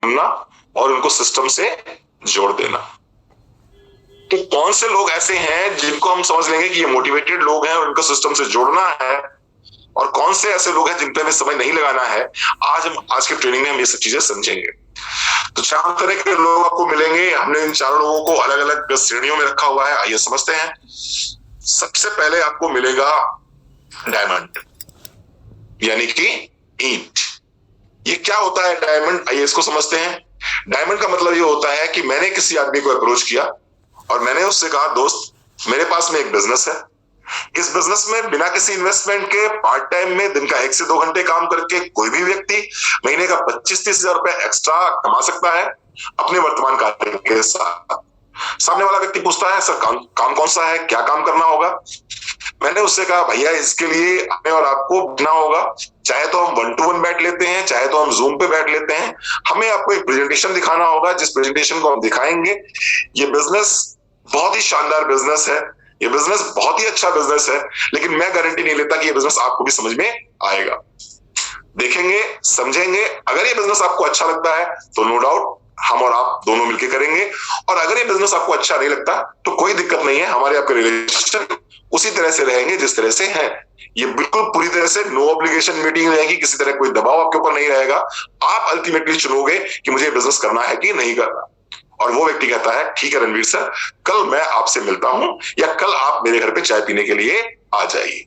ढूंढना और उनको सिस्टम से जोड़ देना। तो कौन से लोग ऐसे हैं जिनको हम समझ लेंगे कि ये मोटिवेटेड लोग हैं और उनको सिस्टम से जोड़ना है, और कौन से ऐसे लोग हैं जिन पे हमें समय नहीं लगाना है, आज के ट्रेनिंग में हम ये सब चीजें समझेंगे। तो 4 तरह के लोग आपको मिलेंगे। हमने इन 4 लोगों को अलग अलग श्रेणियों में रखा हुआ है, आइए समझते हैं। सबसे पहले आपको मिलेगा डायमंड, यानी कि ईंट। ये क्या होता है डायमंड, आइए इसको समझते हैं। डायमंड का मतलब ये होता है कि मैंने किसी आदमी को अप्रोच किया और मैंने उससे कहा, दोस्त मेरे पास में एक बिजनेस है, इस बिजनेस में बिना किसी इन्वेस्टमेंट के पार्ट टाइम में दिन का 1 से 2 घंटे काम करके कोई भी व्यक्ति महीने का 25-30 हजार रुपए एक्स्ट्रा कमा सकता है अपने वर्तमान कार्य के साथ। सामने वाला व्यक्ति पूछता है, सर काम कौन सा है, क्या काम करना होगा? मैंने उससे कहा, भैया इसके लिए हमें और आपको बिना होगा, चाहे तो हम 1-to-1 बैठ लेते हैं, चाहे तो हम जूम पे बैठ लेते हैं। हमें आपको एक प्रेजेंटेशन दिखाना होगा, जिस प्रेजेंटेशन को हम दिखाएंगे, ये बिजनेस बहुत ही शानदार बिजनेस है, ये बिजनेस बहुत ही अच्छा बिजनेस है, लेकिन मैं गारंटी नहीं लेता कि ये बिजनेस आपको भी समझ में आएगा। देखेंगे, समझेंगे, अगर ये बिजनेस आपको अच्छा लगता है तो नो डाउट हम और आप दोनों मिलकर करेंगे, और अगर ये बिजनेस आपको अच्छा नहीं लगता तो कोई दिक्कत नहीं है, हमारे आपके रिलेशन उसी तरह से रहेंगे जिस तरह से है। ये बिल्कुल पूरी तरह से नो ऑब्लिगेशन मीटिंग रहेगी, किसी तरह कोई दबाव आपके ऊपर नहीं रहेगा। आप अल्टीमेटली चुनोगे कि मुझे बिजनेस करना है कि नहीं करना, और वो व्यक्ति कहता है, ठीक है रणवीर सर, कल मैं आपसे मिलता हूं, या कल आप मेरे घर पे चाय पीने के लिए आ जाइए।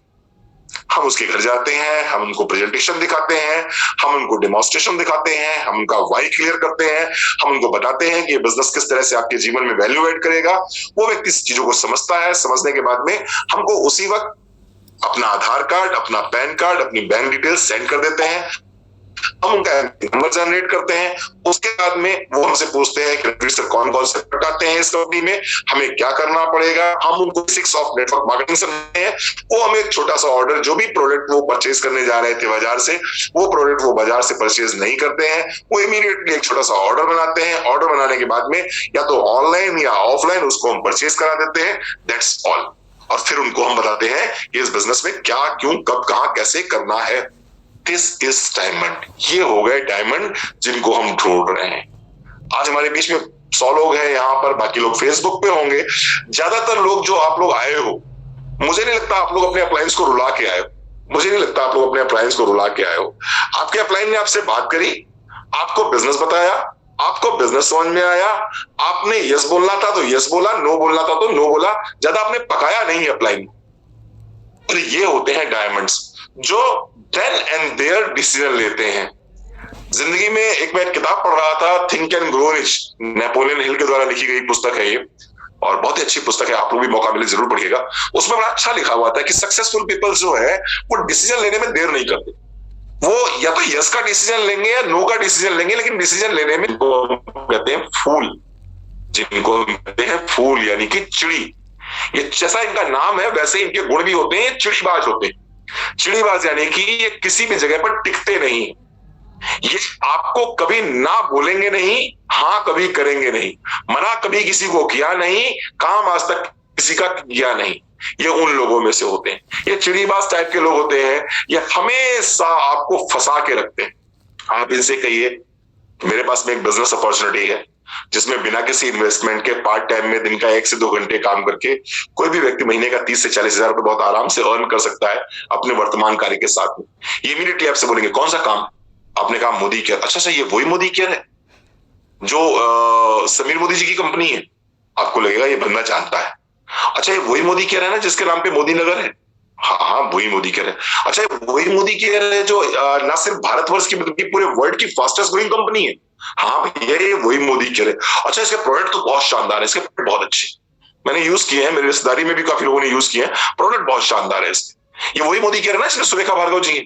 हम उसके घर जाते हैं, हम उनको प्रेजेंटेशन दिखाते हैं, हम उनको डेमोन्स्ट्रेशन दिखाते हैं, हम उनका वाई क्लियर करते हैं, हम उनको बताते हैं कि ये बिजनेस किस तरह से आपके जीवन में वैल्यू ऐड करेगा। वो व्यक्ति इस चीजों को समझता है, समझने के बाद में हमको उसी वक्त अपना आधार कार्ड, अपना पैन कार्ड, अपनी बैंक डिटेल्स सेंड कर देते हैं, हम उनका नंबर जनरेट करते हैं। उसके बाद में वो हमसे पूछते हैं कि रणवीर सर कौन कौन से प्रोडक्ट आते हैं इस कंपनी में, हमें क्या करना पड़ेगा। हम उनको बेसिक्स ऑफ नेटवर्क मार्केटिंग समझते हैं। वो हमें एक छोटा सा ऑर्डर, जो भी प्रोडक्ट वो परचेज करने जा रहे थे बाजार से, वो प्रोडक्ट वो बाजार से परचेज नहीं करते हैं, वो इमीडिएटली एक छोटा सा ऑर्डर बनाते हैं। ऑर्डर बनाने के बाद में या तो ऑनलाइन या ऑफलाइन उसको हम परचेज करा देते हैं, दैट्स ऑल। और फिर उनको हम बताते हैं कि इस बिजनेस में क्या, क्यों, कब, कहां, कैसे करना है। This is diamond. ये हो गए डायमंड जिनको हम ढूंढ रहे हैं। आज हमारे बीच में 100 लोग हैं यहाँ पर, बाकी लोग फेसबुक पे होंगे। ज्यादातर लोग जो आप लोग आए हो, मुझे नहीं लगता आप लोग अपने अपलायंस को रुला के आए हो, मुझे नहीं लगता आप लोग अपने अपलायंस को रुला के आए हो। आपके अपलायन ने आपसे बात करी, आपको बिजनेस बताया, आपको बिजनेस समझ में आया, आपने यस बोलना था तो यस बोला, नो बोलना था तो नो बोला, ज्यादा आपने पकाया नहीं अपलाइन। और ये होते हैं डायमंड्स जो देन एंड देयर डिसीजन लेते हैं जिंदगी में। एक मैं किताब पढ़ रहा था, think and grow rich, Napoleon Hill के द्वारा लिखी गई पुस्तक है ये, और बहुत ही अच्छी पुस्तक है, आप लोग भी मौका मिले जरूर पढ़िएगा। उसमें बड़ा अच्छा लिखा हुआ था कि सक्सेसफुल पीपल जो है वो डिसीजन लेने में देर नहीं करते। वो या तो यस का डिसीजन लेंगे या नो का डिसीजन लेंगे, लेकिन डिसीजन लेने में कहते हैं फूल, जिनको कहते हैं फूल यानी कि चिड़ी। ये जैसा इनका नाम है वैसे इनके गुण भी होते हैं, चिड़ीबाज होते हैं। चिड़ीबाज यानी कि ये किसी भी जगह पर टिकते नहीं, ये आपको कभी ना बोलेंगे नहीं, हाँ कभी करेंगे नहीं, मना कभी किसी को किया नहीं, काम आज तक किसी का किया नहीं। ये उन लोगों में से होते हैं, ये चिड़ीबाज टाइप के लोग होते हैं। ये हमेशा आपको फंसा के रखते हैं। आप इनसे कहिए मेरे पास में एक बिजनेस अपॉर्चुनिटी है जिसमें बिना किसी इन्वेस्टमेंट के पार्ट टाइम में दिन का 1 से 2 घंटे काम करके कोई भी व्यक्ति महीने का 30 से 40 हजार रुपए बहुत आराम से अर्न कर सकता है अपने वर्तमान कार्य के साथ में। ये इमीडिएटली आपसे बोलेंगे कौन सा काम? आपने कहा मोदी केयर। अच्छा, ये वही मोदी केयर है जो समीर मोदी जी की कंपनी है? आपको लगेगा ये बंदा जानता है। अच्छा, ये वही मोदी केयर है ना जिसके नाम पे मोदी नगर है? हाँ हाँ, वही मोदी केयर है। अच्छा, वही मोदी केयर है जो ना सिर्फ भारतवर्ष की बल्कि पूरे वर्ल्ड की फास्टेस्ट ग्रोइंग कंपनी है? हाँ भैया, ये वही मोदी केयर है। अच्छा, इसके प्रोडक्ट तो बहुत शानदार है, इसके प्रोडक्ट बहुत अच्छे, मैंने यूज किए हैं, मेरी रिश्तेदारी में भी काफी लोगों ने यूज किए हैं, प्रोडक्ट बहुत शानदार है इसके। ये वही मोदी केयर है ना इसमें सुरेखा भार्गव जी है।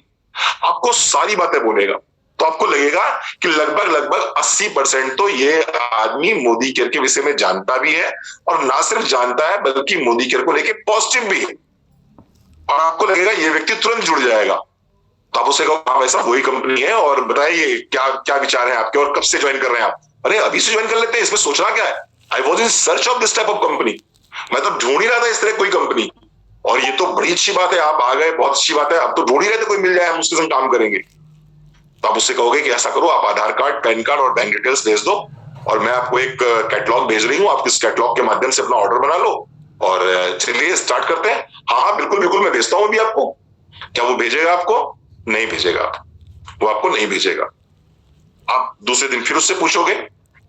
आपको सारी बातें बोलेगा तो आपको लगेगा कि लगभग 80% तो ये आदमी मोदी केयर के विषय में जानता भी है, और ना सिर्फ जानता है बल्कि मोदी केयर को लेके पॉजिटिव भी है। और आपको लगेगा ये व्यक्ति तुरंत जुड़ जाएगा। तो आप उसे कहो हाँ वैसा वही कंपनी है, और बताइए क्या क्या विचार है आपके, और कब से ज्वाइन कर रहे हैं आप? अरे अभी से ज्वाइन कर लेते हैं, इसमें सोचना क्या है? I was in search of this type of company, मैं तो ढूंढ ही रहा था इस तरह कोई कंपनी, और ये तो बड़ी अच्छी बात है, आप आ गए, बहुत अच्छी बात है, अब तो ढूंढ ही रहे थे कोई मिल जाए, हम उसके संग काम करेंगे। तो आप उससे कहोगे कि ऐसा करो, आप आधार कार्ड, पैन कार्ड और बैंक डिटेल्स भेज दो और मैं आपको एक कैटलॉग भेज रही हूँ, आप इस कैटलॉग के माध्यम से अपना ऑर्डर बना लो और चलिए स्टार्ट करते हैं। हाँ हाँ बिल्कुल बिल्कुल, मैं भेजता हूँ अभी आपको। क्या वो भेजेगा आपको? नहीं भेजेगा, वो आपको नहीं भेजेगा। आप दूसरे दिन फिर उससे पूछोगे,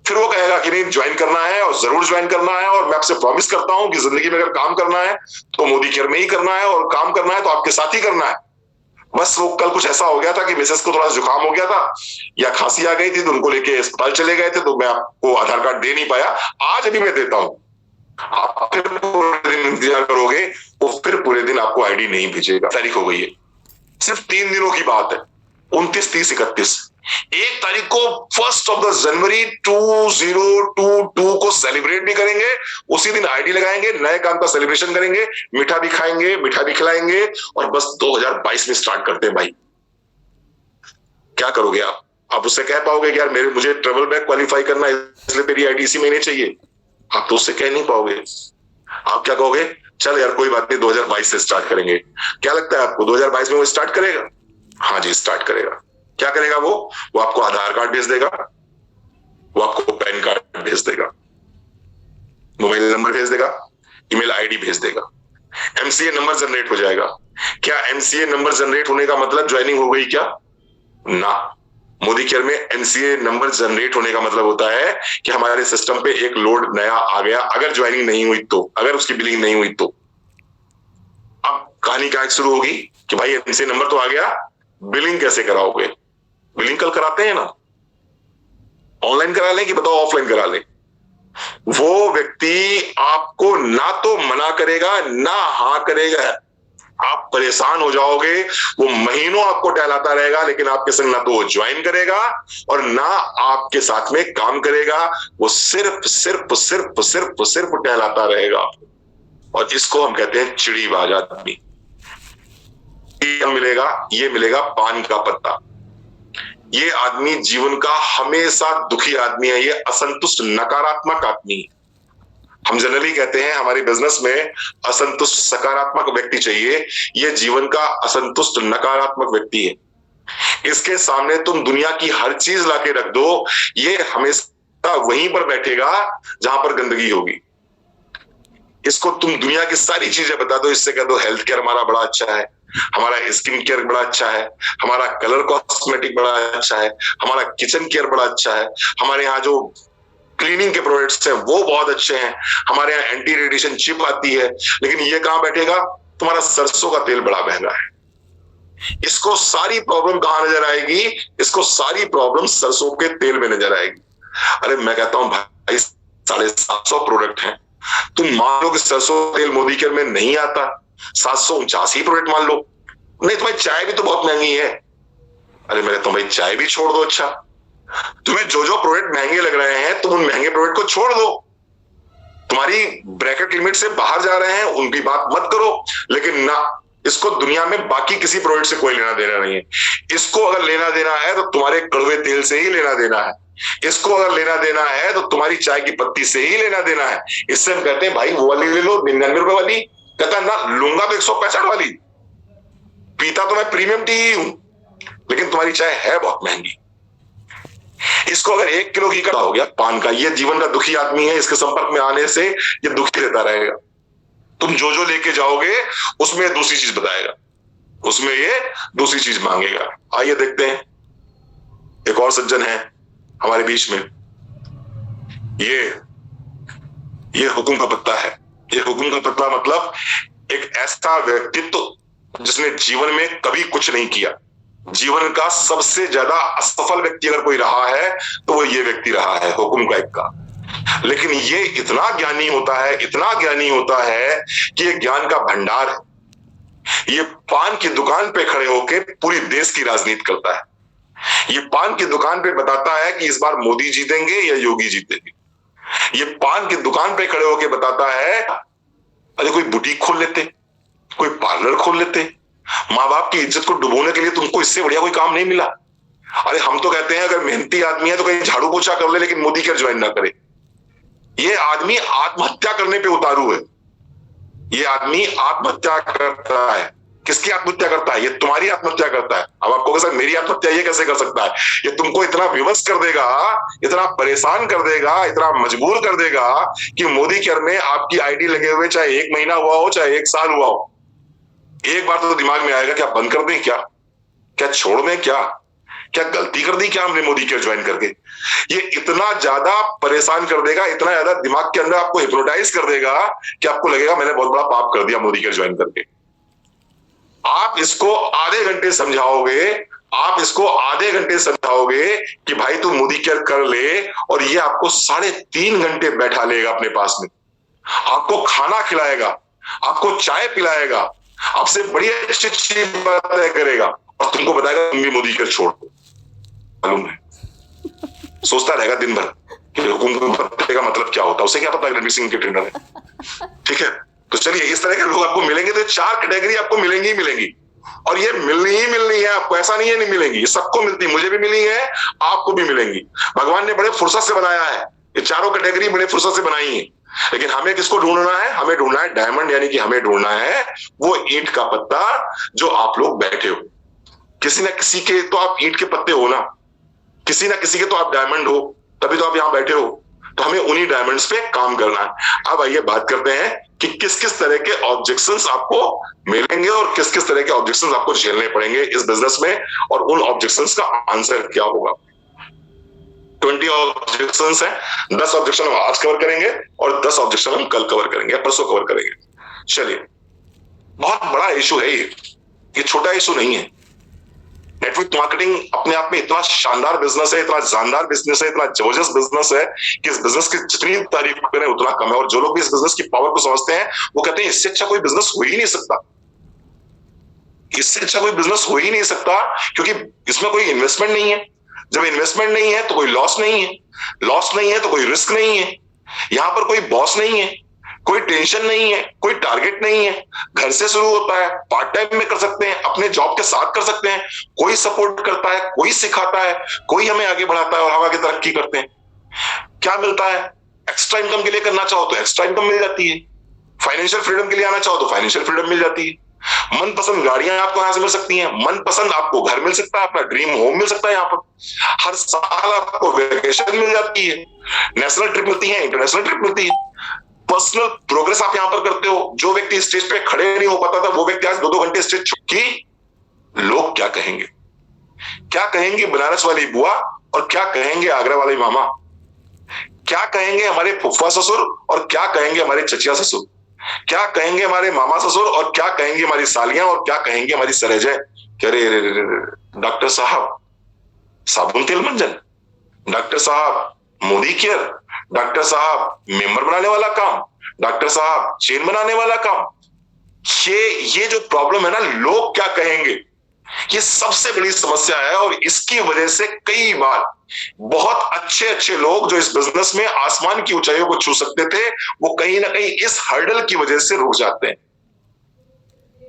फिर वो कहेगा कि नहीं ज्वाइन करना है और जरूर ज्वाइन करना है, और मैं आपसे प्रॉमिस करता हूं कि जिंदगी में अगर काम करना है तो मोदी केयर में ही करना है, और काम करना है तो आपके साथ ही करना है। बस वो कल कुछ ऐसा हो गया था कि मिसेस को थोड़ा जुकाम हो गया था या खांसी आ गई थी, तो उनको लेके अस्पताल चले गए थे, तो मैं आपको आधार कार्ड दे नहीं पाया। आज अभी मैं देता हूं, आप फिर पूरे दिन इंतजार करोगे, वो फिर पूरे दिन आपको आईडी नहीं भेजेगा। तारीख हो गई है, सिर्फ 3 दिनों की बात है, 29, 30, 31। 1 तारीख को 1 जनवरी 2022 को सेलिब्रेट भी करेंगे, उसी दिन आईडी लगाएंगे, नए काम का सेलिब्रेशन करेंगे, मीठा भी खाएंगे, मीठा भी खिलाएंगे, और बस 2022 में स्टार्ट करते हैं भाई। क्या करोगे आप उससे कह पाओगे कि यार मुझे ट्रेवल बैग क्वालिफाई करना है इसलिए तेरी आईडी इसी महीने चाहिए? आप तो उससे कह नहीं पाओगे। आप क्या कहोगे? चल यार कोई बात नहीं, 2022 से स्टार्ट करेंगे। क्या लगता है आपको 2022 में वो स्टार्ट करेगा? हाँ जी स्टार्ट करेगा। क्या करेगा वो आपको आधार कार्ड भेज देगा, वो आपको पैन कार्ड भेज देगा, मोबाइल नंबर भेज देगा, ईमेल आईडी भेज देगा, एमसीए नंबर जनरेट हो जाएगा। क्या एमसीए नंबर जनरेट होने का मतलब ज्वाइनिंग हो गई क्या? ना, मोदी केयर में एमसीए नंबर जनरेट होने का मतलब होता है कि हमारे सिस्टम पे एक लोड नया आ गया, अगर ज्वाइनिंग नहीं हुई तो, अगर उसकी बिलिंग नहीं हुई तो। अब कहानी क्या शुरू होगी कि भाई एमसीए नंबर तो आ गया, बिलिंग कैसे कराओगे? बिलिंग कल कराते हैं ना, ऑनलाइन करा लें कि बताओ ऑफलाइन करा लें? वो व्यक्ति आपको ना तो मना करेगा ना हाँ करेगा, आप परेशान हो जाओगे। वो महीनों आपको टहलाता रहेगा, लेकिन आपके संग ना तो वो ज्वाइन करेगा और ना आपके साथ में काम करेगा। वो सिर्फ सिर्फ सिर्फ सिर्फ सिर्फ टहलाता रहेगा, और इसको हम कहते हैं चिड़ीबाज आदमी। मिलेगा, ये मिलेगा पान का पत्ता। ये आदमी जीवन का हमेशा दुखी आदमी है, ये असंतुष्ट नकारात्मक आदमी है। हम जनरली कहते हैं हमारे बिजनेस में असंतुष्ट सकारात्मक व्यक्ति चाहिए, ये जीवन का असंतुष्ट नकारात्मक व्यक्ति है। इसके सामने तुम दुनिया की हर चीज लाके रख दो, ये हमेशा वहीं पर बैठेगा जहां पर गंदगी होगी। इसको तुम दुनिया की सारी चीजें बता दो, इससे कह दो हेल्थ केयर हमारा बड़ा अच्छा है, हमारा स्किन केयर बड़ा अच्छा है, हमारा कलर कॉस्मेटिक बड़ा अच्छा है, हमारा किचन केयर बड़ा अच्छा है, हमारे यहाँ जो क्लीनिंग के प्रोडक्ट्स हैं वो बहुत अच्छे हैं, हमारे यहाँ एंटी रेडिएशन चिप आती है। लेकिन ये कहां बैठेगा? तुम्हारा सरसों का तेल बड़ा महंगा है। इसको सारी प्रॉब्लम कहां नजर आएगी? इसको सारी प्रॉब्लम सरसों के तेल में नजर आएगी। अरे मैं कहता हूं भाई 750 प्रोडक्ट हैं, तुम मान लो कि सरसों तेल मोदी केयर में नहीं आता, 749 ही प्रोडक्ट मान लो। नहीं तुम्हारी चाय भी तो बहुत महंगी है। अरे मैं कहता हूं भाई चाय भी छोड़ दो, अच्छा तुम्हें जो जो प्रोडक्ट महंगे लग रहे हैं तुम उन महंगे प्रोडक्ट को छोड़ दो, तुम्हारी ब्रैकेट लिमिट से बाहर जा रहे हैं उनकी बात मत करो। लेकिन ना, इसको दुनिया में बाकी किसी प्रोडक्ट से कोई लेना देना नहीं है। इसको अगर लेना देना है तो तुम्हारे कड़वे तेल से ही लेना देना है, इसको अगर लेना देना है तो तुम्हारी चाय की पत्ती से ही लेना देना है। इससे हम कहते हैं भाई वो वाली ले लो 99 रुपए वाली, कहता ना लूंगा तो 165 वाली, पीता तो मैं प्रीमियम टी ही हूं, लेकिन तुम्हारी चाय है बहुत महंगी। इसको अगर 1 किलो घी का हो गया पान का, ये जीवन का दुखी आदमी है, इसके संपर्क में आने से ये दुखी रहता रहेगा। तुम जो जो लेके जाओगे उसमें दूसरी चीज बताएगा, उसमें ये दूसरी चीज मांगेगा। आइए देखते हैं, एक और सज्जन है हमारे बीच में, ये हुकुम का पत्ता है। ये हुकुम का पत्ता मतलब एक ऐसा व्यक्तित्व जिसने जीवन में कभी कुछ नहीं किया। जीवन का सबसे ज्यादा असफल व्यक्ति अगर कोई रहा है तो वो ये व्यक्ति रहा है, हुकुम का इक्का। लेकिन ये इतना ज्ञानी होता है, इतना ज्ञानी होता है कि ये ज्ञान का भंडार है। ये पान की दुकान पे खड़े होके पूरी देश की राजनीति करता है। ये पान की दुकान पे बताता है कि इस बार मोदी जीतेंगे या योगी जीतेंगे। ये पान की दुकान पे खड़े होके बताता है अरे कोई बुटीक खोल लेते, कोई पार्लर खोल लेते, माँ बाप की इज्जत को डुबोने के लिए तुमको इससे बढ़िया कोई काम नहीं मिला। अरे हम तो कहते हैं अगर मेहनती आदमी है तो कहीं झाड़ू पोछा कर ले, लेकिन मोदी केयर ज्वाइन ना करे। ये आदमी आत्महत्या करने पे उतारू है, ये आदमी आत्महत्या करता है। किसकी आत्महत्या करता है? ये तुम्हारी आत्महत्या करता है। अब आपको सर मेरी आत्महत्या ये कैसे कर सकता है? ये तुमको इतना विवश कर देगा, इतना परेशान कर देगा, इतना मजबूर कर देगा कि मोदी केयर में आपकी आईडी लगे हुए चाहे 1 महीना हुआ हो चाहे 1 साल हुआ हो, एक बार तो दिमाग में आएगा क्या बंद कर दें, क्या छोड़ दें, क्या गलती कर दी क्या हमने मोदी केयर ज्वाइन करके? ये इतना ज्यादा परेशान कर देगा, इतना ज्यादा दिमाग के अंदर आपको हिप्नोटाइज कर देगा कि आपको लगेगा मैंने बहुत बड़ा पाप कर दिया मोदी केयर ज्वाइन करके। आप इसको आधे घंटे समझाओगे, आप इसको आधे घंटे समझाओगे कि भाई तू मोदी केयर कर ले, और ये आपको 3.5 घंटे बैठा लेगा अपने पास में, आपको खाना खिलाएगा, आपको चाय पिलाएगा, आपसे बड़ी अच्छी अच्छी बातें करेगा, और तुमको बताएगा तुम भी मोदी केयर छोड़ दो। मालूम है, सोचता रहेगा दिन भर कि हुकूमत का मतलब क्या होता है, उसे क्या पता रणवीर सिंह के ट्रेनर है। ठीक है, तो चलिए इस तरह के लोग आपको मिलेंगे, तो 4 कैटेगरी आपको मिलेंगी ही मिलेंगी, और ये मिलनी ही मिलनी है आपको, ऐसा नहीं है नहीं मिलेंगी, ये सबको मिलती, मुझे भी मिली है, आपको भी मिलेंगी। भगवान ने बड़े फुर्सत से बनाया है, ये चारों कैटेगरी बड़े फुर्सत से बनाई है। लेकिन हमें किसको ढूंढना है? हमें ढूंढना है डायमंड, यानी कि हमें ढूंढना है वो ईंट का पत्ता जो आप लोग बैठे हो। किसी ना किसी के तो आप ईंट के पत्ते हो ना, किसी ना किसी के तो आप डायमंड हो, तभी तो आप यहां बैठे हो। तो हमें उन्हीं डायमंड्स पे काम करना है। अब आइए बात करते हैं कि किस किस तरह के ऑब्जेक्शंस आपको मिलेंगे और किस किस तरह के ऑब्जेक्शंस आपको झेलने पड़ेंगे इस बिजनेस में, और उन ऑब्जेक्शंस का आंसर क्या होगा। 20 ऑब्जेक्शंस हैं, 10 ऑब्जेक्शन हम आज कवर करेंगे और 10 ऑब्जेक्शन हम कल कवर करेंगे, परसों कवर करेंगे। चलिए, बहुत बड़ा इशू है ये छोटा इशू नहीं है। नेटवर्क मार्केटिंग अपने आप में इतना शानदार बिजनेस है, इतना जानदार बिजनेस है, इतना जबरदस्त बिजनेस है कि इस बिजनेस की जितनी तारीफ करें उतना कम है। और जो लोग भी इस बिजनेस की पावर को समझते हैं वो कहते हैं इससे अच्छा कोई बिजनेस हो ही नहीं सकता, इससे अच्छा कोई बिजनेस हो ही नहीं सकता, क्योंकि इसमें कोई इन्वेस्टमेंट नहीं है। जब इन्वेस्टमेंट नहीं है तो कोई लॉस नहीं है, लॉस नहीं है तो कोई रिस्क नहीं है, यहां पर कोई बॉस नहीं है, कोई टेंशन नहीं है, कोई टारगेट नहीं है, घर से शुरू होता है, पार्ट टाइम में कर सकते हैं, अपने जॉब के साथ कर सकते हैं, कोई सपोर्ट करता है, कोई सिखाता है, कोई हमें आगे बढ़ाता है और हम आगे तरक्की करते हैं। क्या मिलता है? एक्स्ट्रा इनकम के लिए करना चाहो तो एक्स्ट्रा इनकम मिल जाती है, फाइनेंशियल फ्रीडम के लिए आना चाहो तो फाइनेंशियल फ्रीडम मिल जाती है, मनपसंद गाड़ियां आपको यहां से मिल सकती हैं, मनपसंद आपको घर मिल सकता है, अपना ड्रीम होम मिल सकता है, यहाँ पर हर साल आपको वेकेशन मिल जाती है, नेशनल ट्रिप मिलती है, इंटरनेशनल ट्रिप मिलती है, पर्सनल प्रोग्रेस आप यहां पर करते हो। जो व्यक्ति स्टेज पे खड़े नहीं हो पाता था वो व्यक्ति आज 2-2 घंटे स्टेज छुट्टी। लोग क्या कहेंगे? क्या कहेंगे बनारस वाली बुआ और क्या कहेंगे आगरा वाले मामा? क्या कहेंगे हमारे फुफ्फा ससुर और क्या कहेंगे हमारे चचिया ससुर? क्या कहेंगे हमारे मामा ससुर और क्या कहेंगे हमारी सालियां और क्या कहेंगे हमारी सरेजय? डॉक्टर साहब साबुन तेल मंजन, डॉक्टर साहब मोदी केयर, डॉक्टर साहब मेंबर बनाने वाला काम, डॉक्टर साहब चेन बनाने वाला काम। ये जो प्रॉब्लम है ना, लोग क्या कहेंगे, ये सबसे बड़ी समस्या है। और इसकी वजह से कई बार बहुत अच्छे अच्छे लोग जो इस बिजनेस में आसमान की ऊंचाइयों को छू सकते थे, वो कहीं ना कहीं इस हर्डल की वजह से रुक जाते हैं,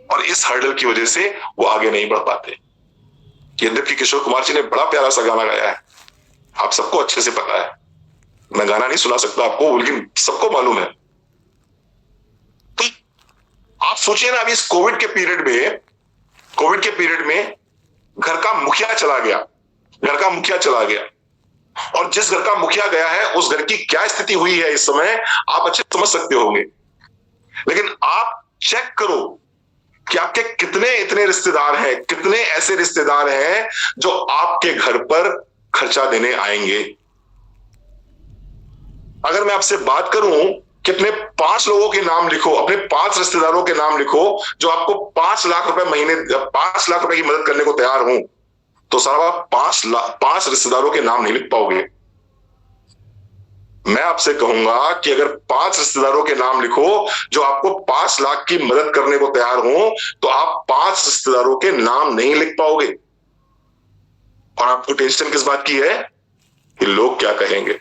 और इस हर्डल की वजह से वो आगे नहीं बढ़ पाते। यद्यपि किशोर कुमार जी ने बड़ा प्यारा सा गाना गाया है, आप सबको अच्छे से पता है, मैं गाना नहीं सुना सकता आपको, लेकिन सबको मालूम है। तो आप सोचिए ना, अभी इस कोविड के पीरियड में घर का मुखिया चला गया, और जिस घर का मुखिया गया है उस घर की क्या स्थिति हुई है इस समय आप अच्छे समझ सकते होंगे। लेकिन आप चेक करो कि आपके कितने इतने रिश्तेदार हैं, कितने ऐसे रिश्तेदार हैं जो आपके घर पर खर्चा देने आएंगे। अगर मैं आपसे बात करूं कि अपने 5 लोगों के नाम लिखो, अपने 5 रिश्तेदारों के नाम लिखो जो आपको 5 लाख रुपए महीने, 5 लाख रुपए की मदद करने को तैयार हूं, तो सारा 5 रिश्तेदारों के नाम नहीं लिख पाओगे। मैं आपसे कहूंगा कि अगर 5 रिश्तेदारों के नाम लिखो जो आपको 5 लाख की मदद करने को तैयार हो, तो आप 5 रिश्तेदारों के नाम नहीं लिख पाओगे। और आपको टेंशन किस बात की है कि लोग क्या कहेंगे।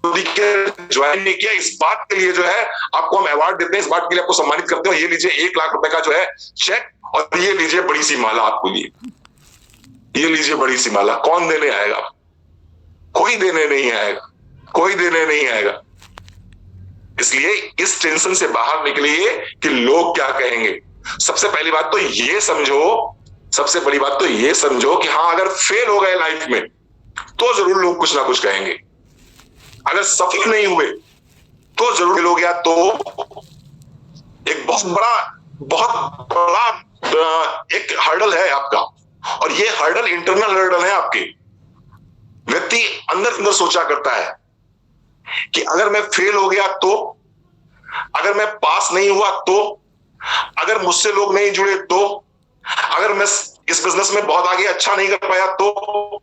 ज्वाइन नहीं किया, इस बात के लिए जो है आपको हम अवार्ड देते हैं, इस बात के लिए आपको सम्मानित करते हैं। ये लीजिए 1 लाख रुपए का जो है चेक, और ये लीजिए बड़ी सी माला आपको लिए, ये लीजिए बड़ी सी माला। कौन देने आएगा? कोई देने नहीं आएगा, कोई देने नहीं आएगा। इसलिए इस टेंशन से बाहर निकलिए कि लोग क्या कहेंगे। सबसे पहली बात तो ये समझो, सबसे बड़ी बात तो ये समझो कि हाँ, अगर फेल हो गए लाइफ में तो जरूर लोग कुछ ना कुछ कहेंगे, अगर सफल नहीं हुए तो जरूर फेल हो गया तो एक बहुत बड़ा एक हर्डल है आपका, और ये हर्डल इंटरनल हर्डल है आपके। व्यक्ति अंदर अंदर सोचा करता है कि अगर मैं फेल हो गया तो, अगर मैं पास नहीं हुआ तो, अगर मुझसे लोग नहीं जुड़े तो, अगर मैं इस बिजनेस में बहुत आगे अच्छा नहीं कर पाया तो।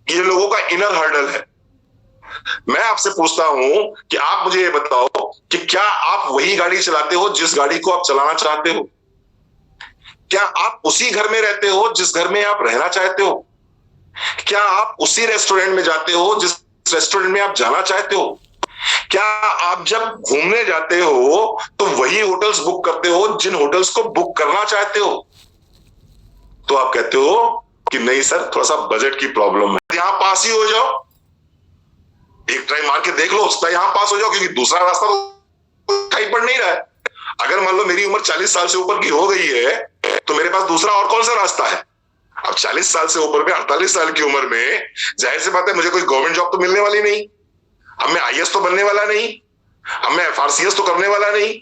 ये लोगों का इनर हर्डल है। मैं आपसे पूछता हूं कि आप मुझे ये बताओ कि क्या आप वही गाड़ी चलाते हो जिस गाड़ी को आप चलाना चाहते हो? क्या आप उसी घर में रहते हो जिस घर में आप रहना चाहते हो? क्या आप उसी रेस्टोरेंट में जाते हो जिस रेस्टोरेंट में आप जाना चाहते हो? क्या आप जब घूमने जाते हो तो वही होटल्स बुक करते हो जिन होटल्स को बुक करना चाहते हो? तो आप कहते हो कि नहीं सर, थोड़ा सा बजट की प्रॉब्लम है। यहां पास ही हो जाओ, एक ट्राई मार के देख लो, उसका यहां पास हो जाओ, क्योंकि दूसरा रास्ता तो दिखाई पड़ नहीं रहा है। अगर मान लो मेरी उम्र 40 साल से ऊपर की हो गई है तो मेरे पास दूसरा और कौन सा रास्ता है? अब 40 साल से ऊपर में, 48 साल की उम्र में जाहिर सी बात है मुझे कोई गवर्नमेंट जॉब तो मिलने वाली नहीं, अब मैं आईएएस तो बनने वाला नहीं, अब मैं एफआरसीएस तो करने वाला नहीं।